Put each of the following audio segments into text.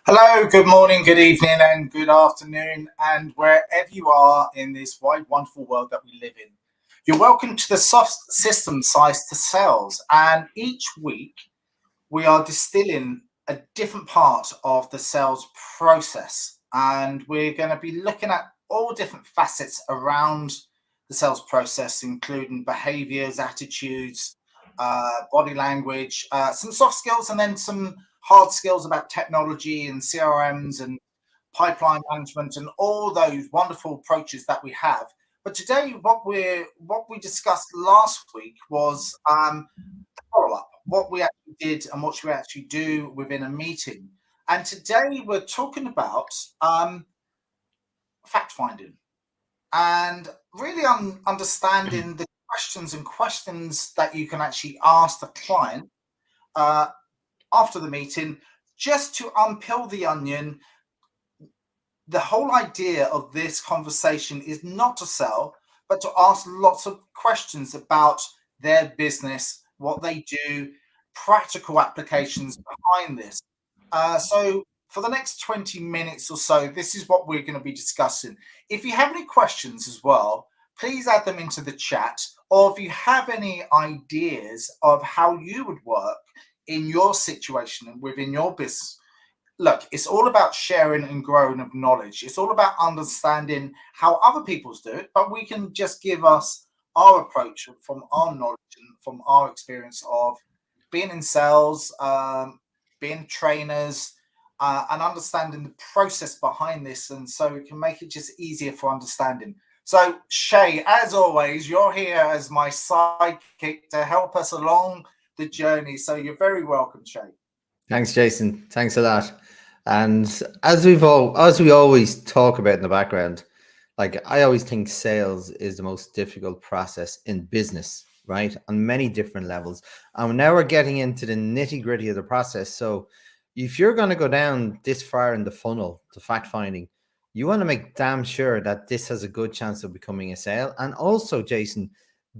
Hello, good morning, good evening, and good afternoon, and wherever you are in this wide, wonderful world that we live in. You're welcome to the Soft System Size to Sales, and each week we are distilling a different part of the sales process, and we're going to be looking at all different facets around the sales process, including behaviors, attitudes, body language, some soft skills, and then some hard skills about technology and CRMs and pipeline management and all those wonderful approaches that we have. But today, what we discussed last week was follow up, what we actually did and what we actually do within a meeting. And today we're talking about fact finding and really understanding the questions that you can actually ask the client uh, after the meeting, just to unpeel the onion. The whole idea of this conversation is not to sell, but to ask lots of questions about their business, what they do, practical applications behind this. So, for the next 20 minutes or so, this is what we're going to be discussing. If you have any questions as well, please add them into the chat. Or if you have any ideas of how you would work in your situation and within your business, look, it's all about sharing and growing of knowledge. It's all about understanding how other people's do it, but we can just give us our approach from our knowledge and from our experience of being in sales, being trainers, and understanding the process behind this. And so we can make it just easier for understanding. So, Shay, as always, you're here as my sidekick to help us along the journey. So you're very welcome, Shay. Thanks, Jason. Thanks a lot. And as we always talk about in the background, like I always think sales is the most difficult process in business, right? On many different levels. And now we're getting into the nitty gritty of the process. So if you're going to go down this far in the funnel to fact finding, you want to make damn sure that this has a good chance of becoming a sale. And also, Jason,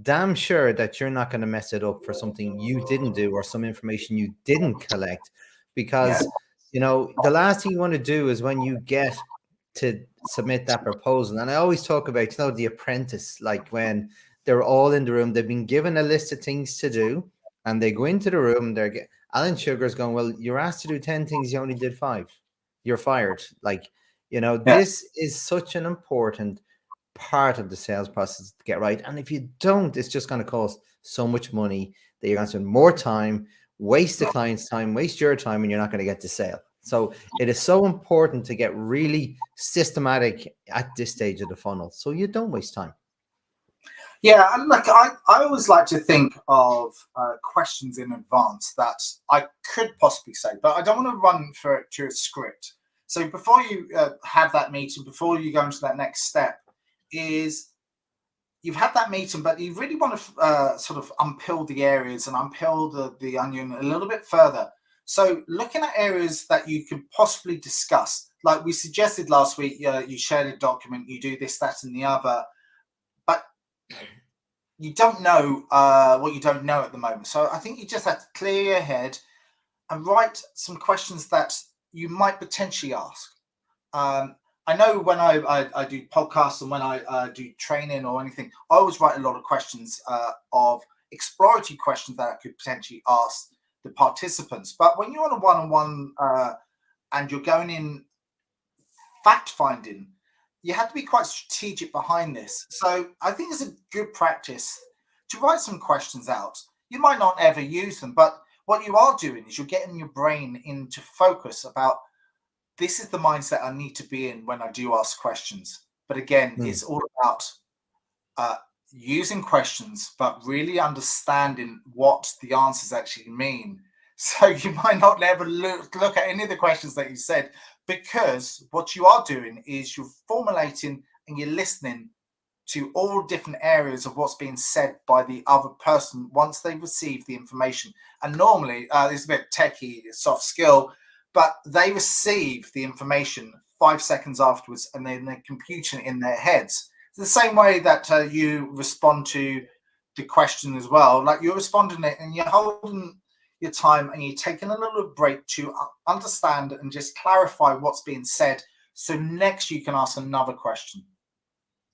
damn sure that you're not going to mess it up for something you didn't do or some information you didn't collect. Yeah. Because, the last thing you want to do is when you get to submit that proposal. And I always talk about, the apprentice, like when they're all in the room, they've been given a list of things to do, and they go into the room, Alan Sugar's going, well, you're asked to do 10 things, you only did 5. You're fired. Like, Yeah. this is such an important part of the sales process to get right. And if you don't, it's just going to cost so much money that you're going to spend more time, waste the client's time, waste your time, and you're not going to get the sale. So it is so important to get really systematic at this stage of the funnel so you don't waste time. Yeah, and look, I always like to think of questions in advance that I could possibly say, but I don't want to run through a script. So before you have that meeting, before you go into that next step, is you've had that meeting, but you really want to sort of unpeel the areas and unpeel the onion a little bit further. So looking at areas that you could possibly discuss, like we suggested last week, you shared a document, you do this, that, and the other, but you don't know what you don't know at the moment. So I think you just have to clear your head and write some questions that you might potentially ask. I know when I do podcasts and when I do training or anything, I always write a lot of questions of exploratory questions that I could potentially ask the participants. But when you're on a one-on-one and you're going in fact finding, you have to be quite strategic behind this. So I think it's a good practice to write some questions out. You might not ever use them, but what you are doing is you're getting your brain into focus about this is the mindset I need to be in when I do ask questions. But again, it's all about using questions, but really understanding what the answers actually mean. So you might not ever look at any of the questions that you said, because what you are doing is you're formulating and you're listening to all different areas of what's being said by the other person once they receive the information. And normally, it's a bit techie, soft skill, but they receive the information 5 seconds afterwards and then they're computing it in their heads. It's the same way that you respond to the question as well. Like you're responding it and you're holding your time and you're taking a little break to understand and just clarify what's being said. So next you can ask another question.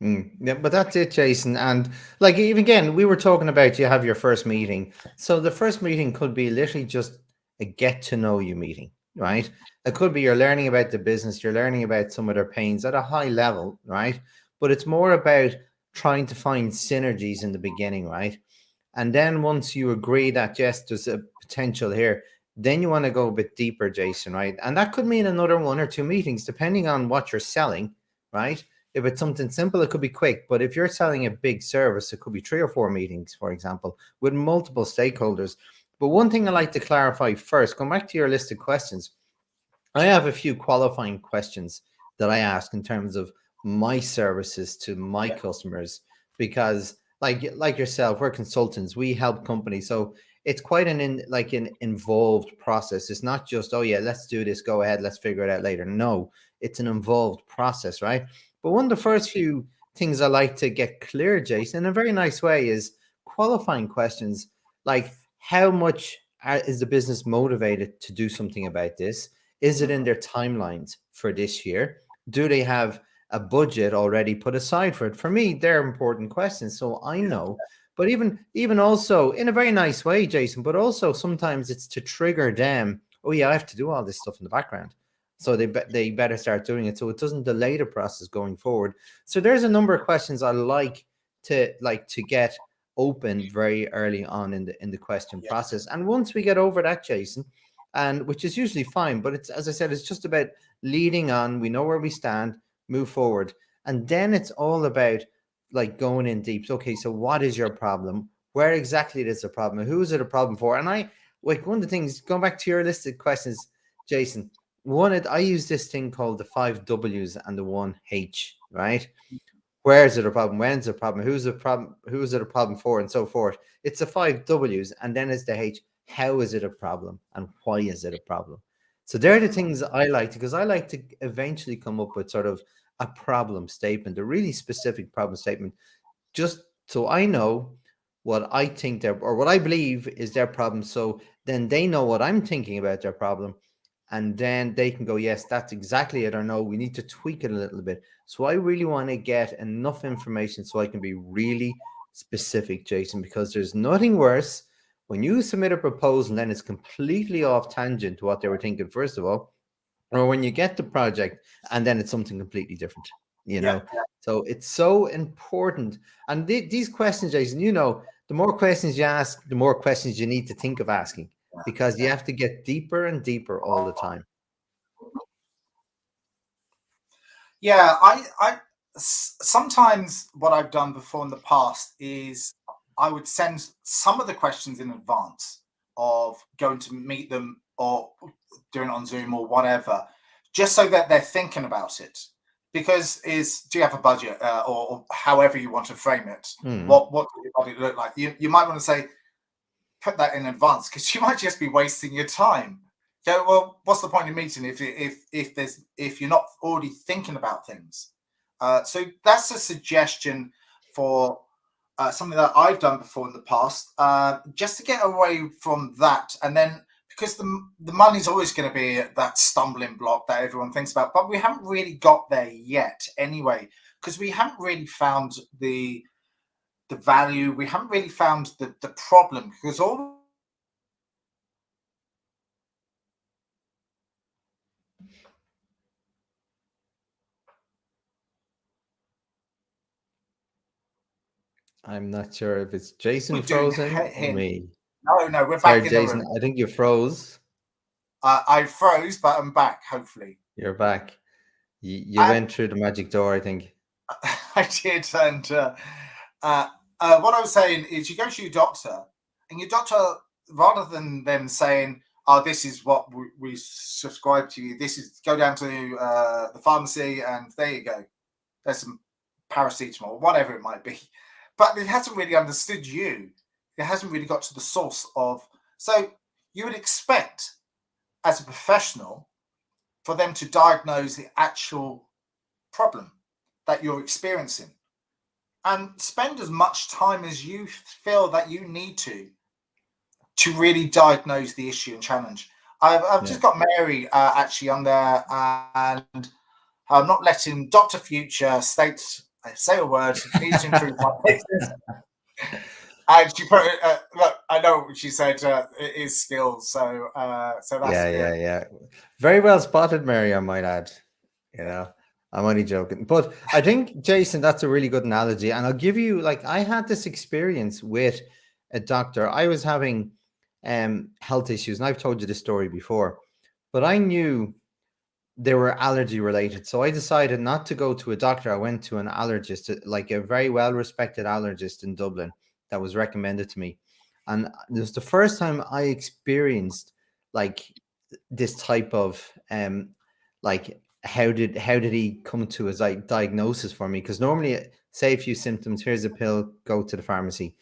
Yeah, but that's it, Jason. And like, even again, we were talking about you have your first meeting. So the first meeting could be literally just a get to know you meeting, right? It could be you're learning about the business, you're learning about some of their pains at a high level, right? But it's more about trying to find synergies in the beginning, right? And then once you agree that, yes, there's a potential here, then you want to go a bit deeper, Jason, right? And that could mean another 1 or 2 meetings, depending on what you're selling, right? If it's something simple, it could be quick. But if you're selling a big service, it could be 3 or 4 meetings, for example, with multiple stakeholders. But one thing I like to clarify first, going back to your list of questions, I have a few qualifying questions that I ask in terms of my services to my customers, because like yourself, we're consultants, we help companies. So it's quite an involved process. It's not just, oh yeah, let's do this, go ahead, let's figure it out later. No, it's an involved process, right? But one of the first few things I like to get clear, Jason, in a very nice way, is qualifying questions like, how much is the business motivated to do something about this? Is it in their timelines for this year? Do they have a budget already put aside for it? For me, they're important questions, so I know. But even also in a very nice way, Jason, but also sometimes it's to trigger them. Oh yeah, I have to do all this stuff in the background. So they better start doing it so it doesn't delay the process going forward. So there's a number of questions I like to get open very early on in the question process. And once we get over that, Jason, and which is usually fine, but it's, as I said, it's just about leading on. We know where we stand, move forward, and then it's all about like going in deep. Okay, so what is your problem? Where exactly is the problem? Who is it a problem for? And I like, one of the things, going back to your list of questions, Jason, I use this thing called the 5 W's and the 1 H, right? Where is it a problem? When's it a problem? Who's a problem? Who is it a problem for? And so forth. It's the 5 W's, and then it's the H. How is it a problem, and why is it a problem? So they're the things I like to, because I like to eventually come up with sort of a problem statement, a really specific problem statement, just so I know what I think or what I believe is their problem. So then they know what I'm thinking about their problem, and then they can go, yes, that's exactly it, or no, we need to tweak it a little bit. So I really want to get enough information so I can be really specific, Jason, because there's nothing worse when you submit a proposal and then it's completely off tangent to what they were thinking, first of all, or when you get the project and then it's something completely different, you know. So it's so important. And these questions, Jason, the more questions you ask, the more questions you need to think of asking, because you have to get deeper and deeper all the time. Yeah, sometimes what I've done before in the past is I would send some of the questions in advance of going to meet them or doing it on Zoom or whatever, just so that they're thinking about it. Because do you have a budget or however you want to frame it? What does your budget look like? You might want to say, put that in advance, because you might just be wasting your time. So, well, what's the point in meeting if you're not already thinking about things? So that's a suggestion for something that I've done before in the past, just to get away from that. And then, because the money's always going to be that stumbling block that everyone thinks about, but we haven't really got there yet anyway, because we haven't really found the value. We haven't really found the problem, because all I'm not sure if it's Jason frozen or me. No, we're Sorry, back in Jason, the room. I think you froze. I froze, but I'm back, hopefully. You're back. You went through the magic door, I think. I did. And what I was saying is, you go to your doctor, and your doctor, rather than them saying, oh, this is what we subscribe to you, go down to the pharmacy and there you go. There's some paracetamol, whatever it might be. But it hasn't really understood you. It hasn't really got to the source of. So you would expect, as a professional, for them to diagnose the actual problem that you're experiencing and spend as much time as you feel that you need to to really diagnose the issue and challenge. I've just got Mary actually on there, and I'm not letting Dr. Future say a word. Needs to improve my business. And she put look, I know what she said. It is skills, so that's good. Yeah. Very well spotted, Mary, I might add. You know, I'm only joking. But I think, Jason, that's a really good analogy. And I'll give you, like, I had this experience with a doctor. I was having health issues, and I've told you this story before, but I knew they were allergy related. So I decided not to go to a doctor. I went to an allergist, like a very well respected allergist in Dublin that was recommended to me. And it was the first time I experienced like this type of like how did he come to his like diagnosis for me? Because normally say a few symptoms, here's a pill, go to the pharmacy.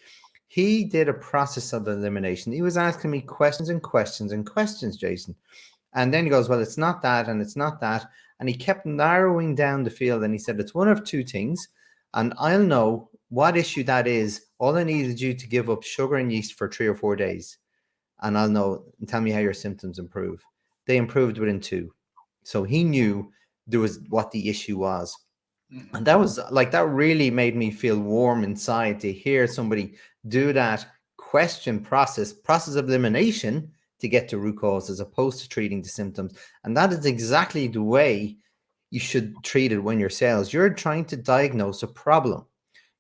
He did a process of elimination. He was asking me questions and questions and questions, Jason. And then he goes, well, it's not that, and it's not that. And he kept narrowing down the field, and he said, it's one of two things, and I'll know what issue that is. All I needed you to give up sugar and yeast for 3 or 4 days, and I'll know, and tell me how your symptoms improve. They improved within 2. So he knew there was what the issue was. And that was like, that really made me feel warm inside to hear somebody do that process of elimination to get to root cause as opposed to treating the symptoms. And that is exactly the way you should treat it when you're sales. You're trying to diagnose a problem.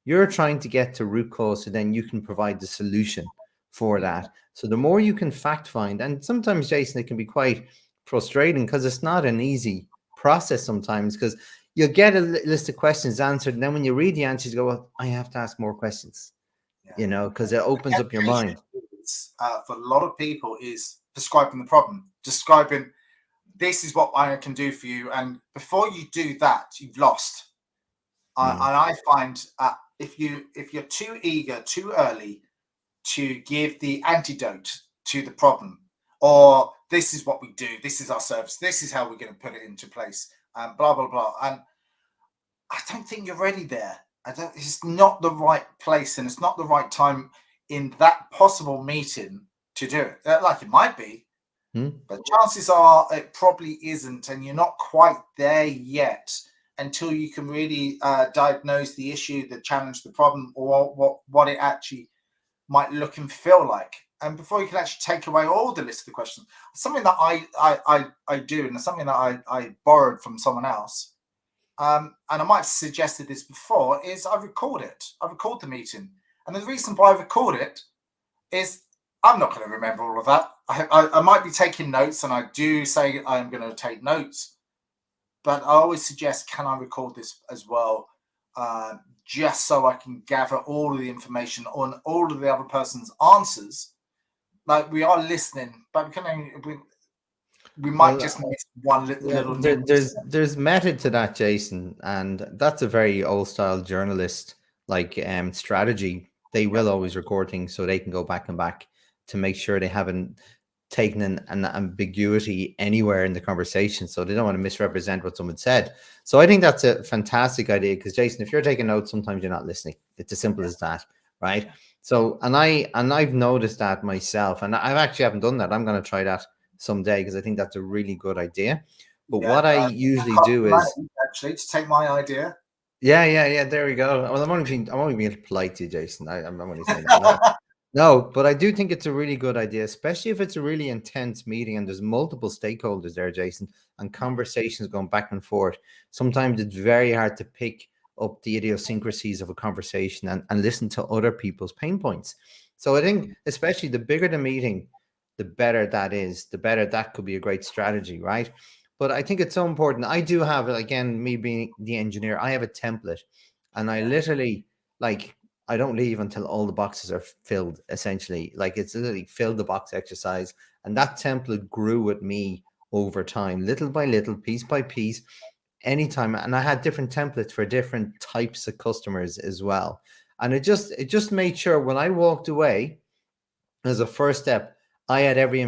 You're trying to get to root cause so then you can provide the solution for that. So the more you can fact find, and sometimes, Jason, it can be quite frustrating because it's not an easy process sometimes, because you'll get a list of questions answered, and then when you read the answers, you go, well, I have to ask more questions, you know, because it opens up your mind. For a lot of people is describing the problem, describing this is what I can do for you, and before you do that, you've lost. And I find if you're too eager too early to give the antidote to the problem, or this is what we do, this is our service, this is how we're going to put it into place, and blah blah blah, and I don't think you're ready there. It's not the right place, and it's not the right time in that possible meeting to do it. Like it might be, but chances are it probably isn't, and you're not quite there yet until you can really diagnose the issue, the challenge, the problem, or what it actually might look and feel like. And before you can actually take away all the list of the questions, something that I do, and something that I borrowed from someone else, and I might have suggested this before, is I record it. I record the meeting. And the reason why I record it is I'm not going to remember all of that. I might be taking notes, and I do say I'm going to take notes, but I always suggest, can I record this as well, just so I can gather all of the information on all of the other person's answers. Like, we are listening, but we might just miss one little. There's method to that, Jason, and that's a very old style journalist like strategy. They will always record things so they can go back and back to make sure they haven't taken an ambiguity anywhere in the conversation, so they don't want to misrepresent what someone said. So I think that's a fantastic idea, because Jason, if you're taking notes, sometimes you're not listening. It's as simple as that, right? So I've noticed that myself, and I actually haven't done that. I'm going to try that someday, because I think that's a really good idea. But what I usually do is actually to take my idea. Yeah. There we go. Well, I'm only being polite to you, Jason. I'm only saying that. No, but I do think it's a really good idea, especially if it's a really intense meeting and there's multiple stakeholders there, Jason, and conversations going back and forth. Sometimes it's very hard to pick up the idiosyncrasies of a conversation and listen to other people's pain points. So I think especially the bigger the meeting, the better that is, the better that could be a great strategy, right? But I think it's so important. I do have, again, me being the engineer, I have a template, and I literally, like, I don't leave until all the boxes are filled, essentially. Like, it's literally fill the box exercise. And that template grew with me over time, little by little, piece by piece, anytime. And I had different templates for different types of customers as well. And it just made sure when I walked away, as a first step, I had every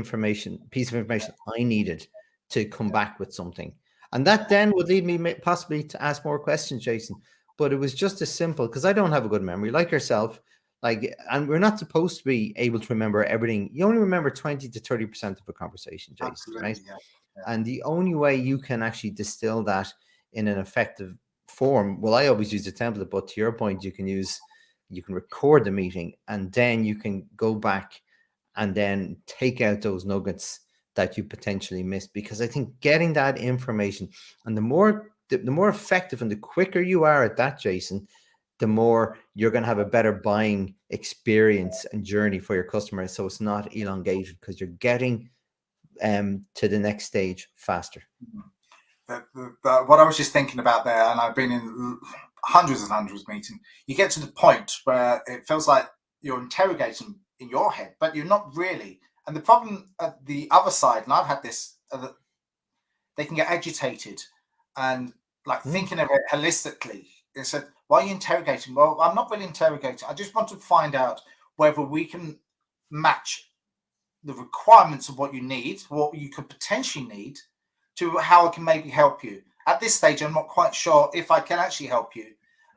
piece of information I needed to come back with something. And that then would lead me possibly to ask more questions, Jason. But it was just as simple, because I don't have a good memory like yourself. Like, and we're not supposed to be able to remember everything. You only remember 20 to 30% of a conversation, Jason, right? Absolutely, yeah. And the only way you can actually distill that in an effective form, well, I always use a template, but to your point, you can record the meeting, and then you can go back and then take out those nuggets that you potentially missed. Because I think getting that information, and the more effective and the quicker you are at that, Jason, the more you're going to have a better buying experience and journey for your customers. So it's not elongated because you're getting to the next stage faster. What I was just thinking about there, and I've been in hundreds and hundreds of meetings, you get to the point where it feels like you're interrogating in your head, but you're not really. And the problem at the other side, and I've had this, they can get agitated and like thinking of it holistically. They said, why are you interrogating? Well, I'm not really interrogating. I just want to find out whether we can match the requirements of what you need, what you could potentially need, to how I can maybe help you. At this stage, I'm not quite sure if I can actually help you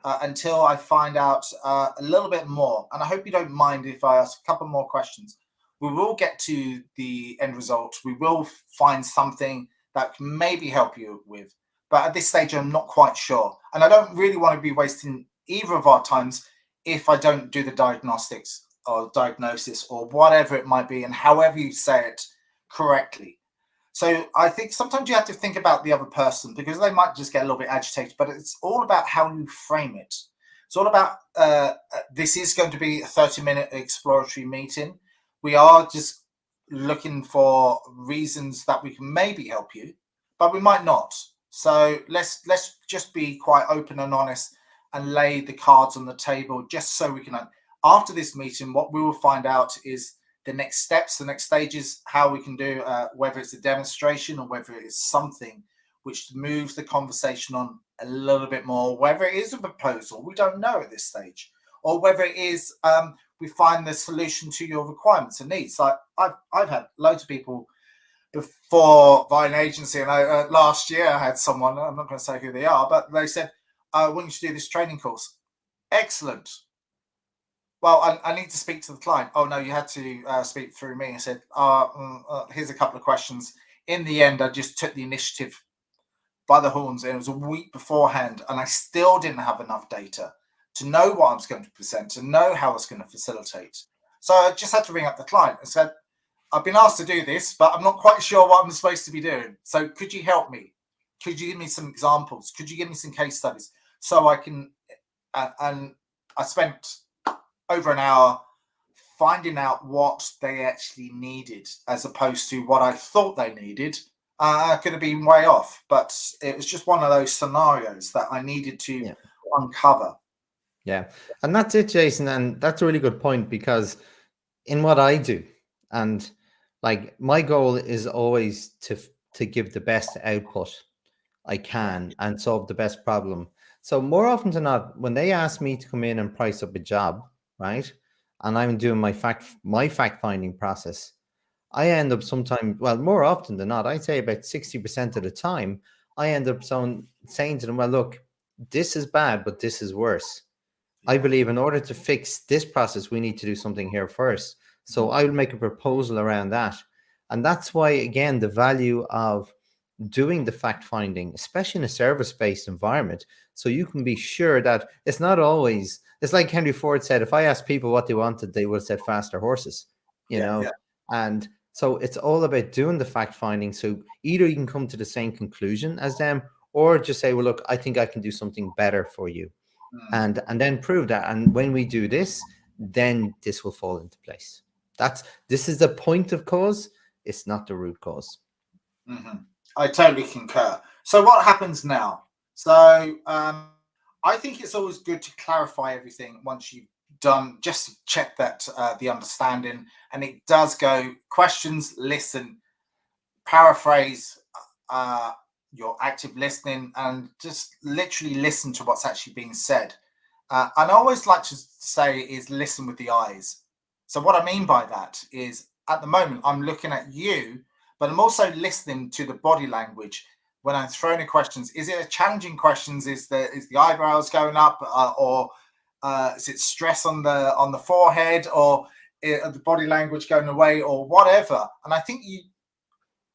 until I find out a little bit more. And I hope you don't mind if I ask a couple more questions. We will get to the end result. We will find something that can maybe help you with. But at this stage, I'm not quite sure. And I don't really want to be wasting either of our times if I don't do the diagnostics or diagnosis or whatever it might be, and however you say it correctly. So I think sometimes you have to think about the other person, because they might just get a little bit agitated, but it's all about how you frame it. It's all about this is going to be a 30-minute exploratory meeting. We are just looking for reasons that we can maybe help you, but we might not. So let's just be quite open and honest and lay the cards on the table, just so we can. After this meeting, what we will find out is the next steps, the next stages, how we can do, whether it's a demonstration or whether it's something which moves the conversation on a little bit more, whether it is a proposal, we don't know at this stage, or whether it is we find the solution to your requirements and needs. Like I've had loads of people before via an agency, and last year I had someone, I'm not going to say who they are, but they said, I want you to do this training course. Excellent. Well, I need to speak to the client. Oh, no, you had to speak through me. I said, here's a couple of questions. In the end, I just took the initiative by the horns. And it was a week beforehand, and I still didn't have enough data to know what I was going to present, to know how I was going to facilitate. So I just had to ring up the client and said, I've been asked to do this, but I'm not quite sure what I'm supposed to be doing. So could you help me? Could you give me some examples? Could you give me some case studies so I can, and I spent over an hour finding out what they actually needed, as opposed to what I thought they needed. I could have been way off, but it was just one of those scenarios that I needed to uncover. Yeah, and that's it, Jason. And that's a really good point, because in what I do, and like my goal is always to give the best output I can and solve the best problem. So more often than not, when they ask me to come in and price up a job, right, and I'm doing my fact finding process, I end up sometimes, well, more often than not, I'd say about 60% of the time, I end up saying to them, well, look, this is bad, but this is worse. I believe in order to fix this process, we need to do something here first. So I will make a proposal around that. And that's why, again, the value of doing the fact finding, especially in a service-based environment, so you can be sure that it's not always, it's like Henry Ford said, if I asked people what they wanted, they would have said faster horses, you know? Yeah. And so it's all about doing the fact finding. So either you can come to the same conclusion as them, or just say, well, look, I think I can do something better for you. And then prove that. And when we do this, then this will fall into place. This is the point of cause. It's not the root cause. Mm-hmm. I totally concur. So what happens now? So I think it's always good to clarify everything once you've done, just to check that the understanding, and it does go questions, listen, paraphrase, your active listening, and just literally listen to what's actually being said. And I always like to say is listen with the eyes. So what I mean by that is, at the moment, I'm looking at you, but I'm also listening to the body language when I'm throwing in questions. Is it a challenging questions? Is the eyebrows going up, or Is it stress on the forehead, or the body language going away, or whatever? And I think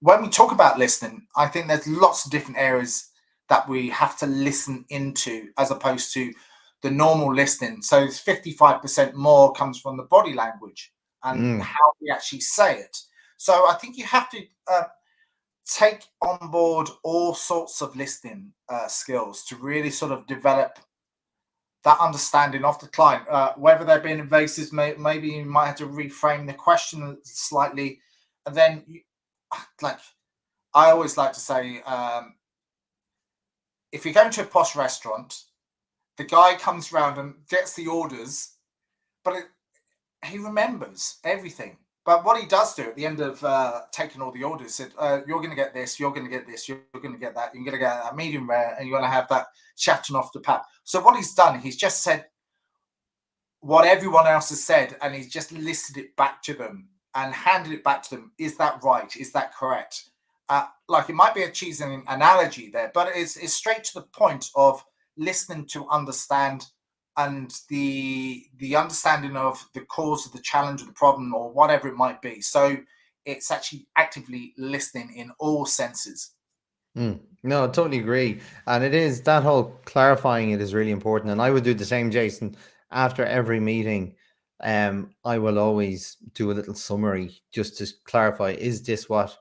when we talk about listening, I think there's lots of different areas that we have to listen into as opposed to the normal listening. So 55% more comes from the body language and how we actually say it. So I think you have to take on board all sorts of listening skills to really sort of develop that understanding of the client, whether they're being invasive. Maybe you might have to reframe the question slightly, and then like I always like to say, if you're going to a posh restaurant, the guy comes around and gets the orders, but he remembers everything. But what he does do at the end of taking all the orders, said, you're going to get this, you're going to get this, you're going to get that, you're going to get a medium rare, and you're going to have that chatting off the pat. So what he's done, he's just said what everyone else has said, and he's just listed it back to them and handed it back to them. Is that right? Is that correct? Like it might be a cheesy analogy there, but it's straight to the point of listening to understand, and the understanding of the cause of the challenge or the problem or whatever it might be. So it's actually actively listening in all senses. No, I totally agree. And it is that whole clarifying it is really important. And I would do the same, Jason. After every meeting, I will always do a little summary just to clarify, is this what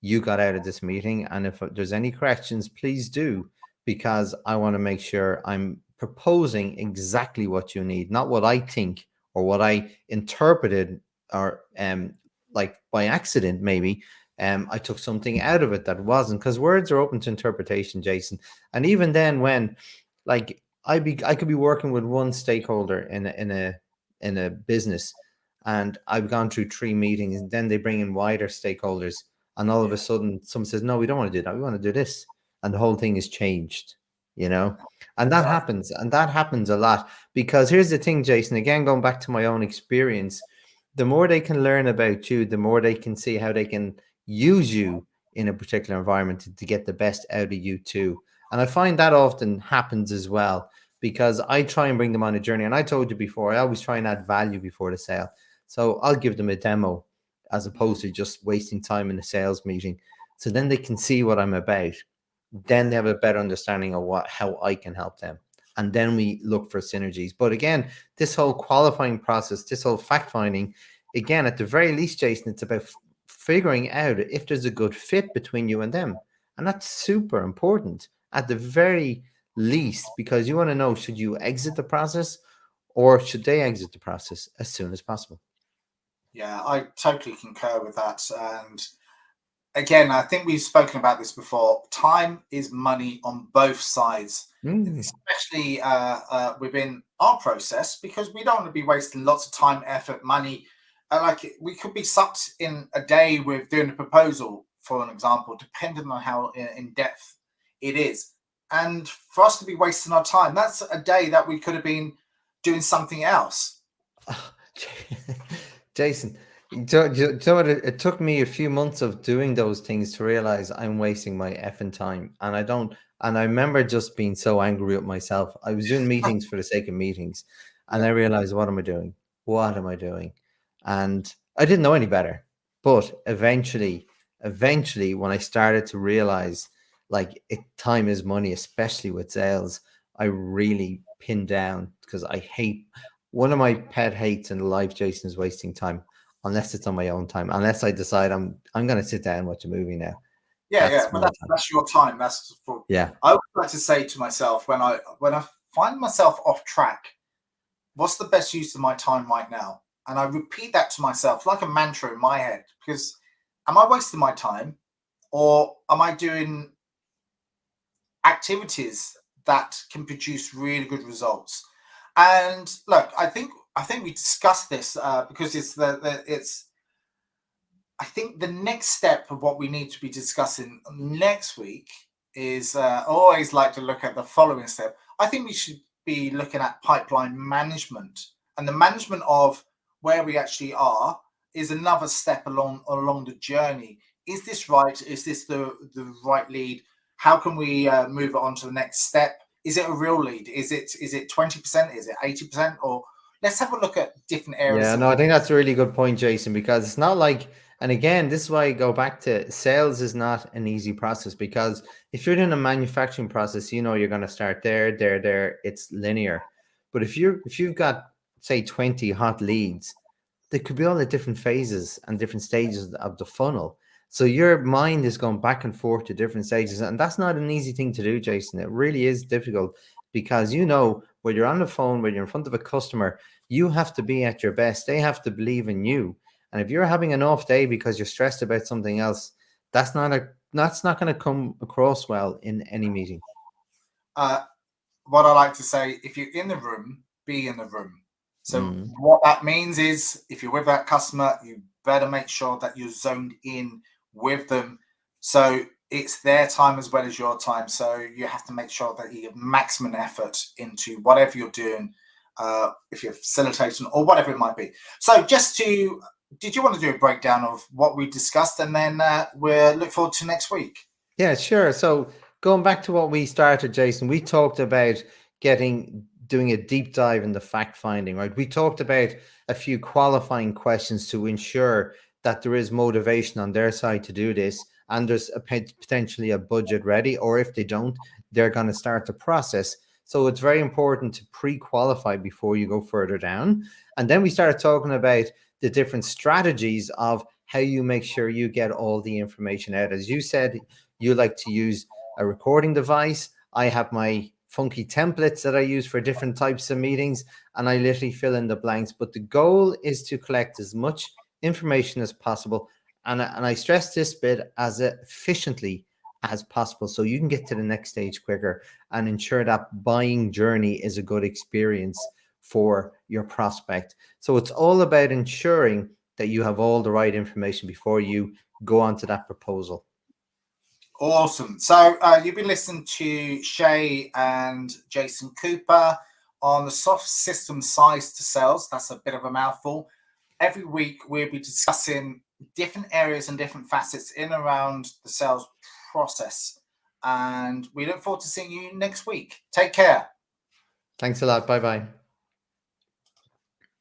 you got out of this meeting? And if there's any corrections, please do, because I want to make sure I'm proposing exactly what you need, not what I think or what I interpreted, or like by accident, maybe. I took something out of it that wasn't, because words are open to interpretation, Jason. And even then, when like I could be working with one stakeholder in a business, and I've gone through 3 meetings, and then they bring in wider stakeholders, and all of a sudden someone says, no, we don't want to do that, we want to do this, and the whole thing is changed, and that happens, a lot. Because here's the thing, Jason, again, going back to my own experience, the more they can learn about you, the more they can see how they can use you in a particular environment to get the best out of you too. And I find that often happens as well, because I try and bring them on a journey. And I told you before, I always try and add value before the sale. So I'll give them a demo as opposed to just wasting time in a sales meeting. So then they can see what I'm about. Then they have a better understanding of how I can help them. And then we look for synergies. But again, this whole qualifying process, this whole fact finding, again, at the very least, Jason, it's about figuring out if there's a good fit between you and them. And that's super important at the very least, because you want to know, should you exit the process or should they exit the process as soon as possible? Yeah, I totally concur with that. And again, I think we've spoken about this before. Time is money on both sides, especially within our process, because we don't want to be wasting lots of time, effort, money. Like we could be sucked in a day with doing a proposal, for an example, depending on how in depth it is. And for us to be wasting our time, that's a day that we could have been doing something else. Jason, you know what? It took me a few months of doing those things to realize I'm wasting my effing time. And I remember just being so angry with myself. I was doing meetings for the sake of meetings. And I realized, what am I doing? What am I doing? And I didn't know any better. But eventually, when I started to realize time is money, especially with sales, I really pinned down, because I hate, one of my pet hates in life, Jason, is wasting time, unless it's on my own time, unless I decide I'm going to sit down and watch a movie now. But that's your time. That's for, yeah. I would like to say to myself, when I find myself off track, what's the best use of my time right now? And I repeat that to myself like a mantra in my head, because am I wasting my time, or am I doing activities that can produce really good results? And look, I think we discussed this because it's I think the next step of what we need to be discussing next week is always like to look at the following step. I think we should be looking at pipeline management, and the management of where we actually are is another step along the journey. Is this right? Is this the right lead? How can we move it on to the next step? is it a real lead? Is it 20%? Is it 80%? Or let's have a look at different areas. Yeah, no, I think that's a really good point, Jason, because it's not like, and again, this is why I go back to sales is not an easy process, because if you're doing a manufacturing process, you know you're going to start there, it's linear. But if you've got, say, 20 hot leads, they could be all at different phases and different stages of the funnel. So your mind is going back and forth to different stages. And that's not an easy thing to do, Jason. It really is difficult because, you know, when you're on the phone, when you're in front of a customer, you have to be at your best. They have to believe in you. And if you're having an off day because you're stressed about something else, that's not going to come across well in any meeting. What I like to say, if you're in the room, be in the room. So what that means is if you're with that customer, you better make sure that you're zoned in with them. So it's their time as well as your time. So you have to make sure that you give maximum effort into whatever you're doing, if you're facilitating or whatever it might be. So did you want to do a breakdown of what we discussed, and then we'll look forward to next week? Yeah, sure. So going back to what we started, Jason, we talked about doing a deep dive into fact finding, right? We talked about a few qualifying questions to ensure that there is motivation on their side to do this, and there's potentially a budget ready, or if they don't, they're going to start the process. So it's very important to pre-qualify before you go further down. And then we started talking about the different strategies of how you make sure you get all the information out. As you said, you like to use a recording device. I have my funky templates that I use for different types of meetings, and I literally fill in the blanks. But the goal is to collect as much information as possible. And I stress this bit as efficiently as possible, so you can get to the next stage quicker and ensure that buying journey is a good experience for your prospect. So it's all about ensuring that you have all the right information before you go on to that proposal. Awesome. So you've been listening to Shay and Jason Cooper on the soft system size to sales. That's a bit of a mouthful. Every week we'll be discussing different areas and different facets in and around the sales process. And we look forward to seeing you next week. Take care. Thanks a lot. Bye-bye.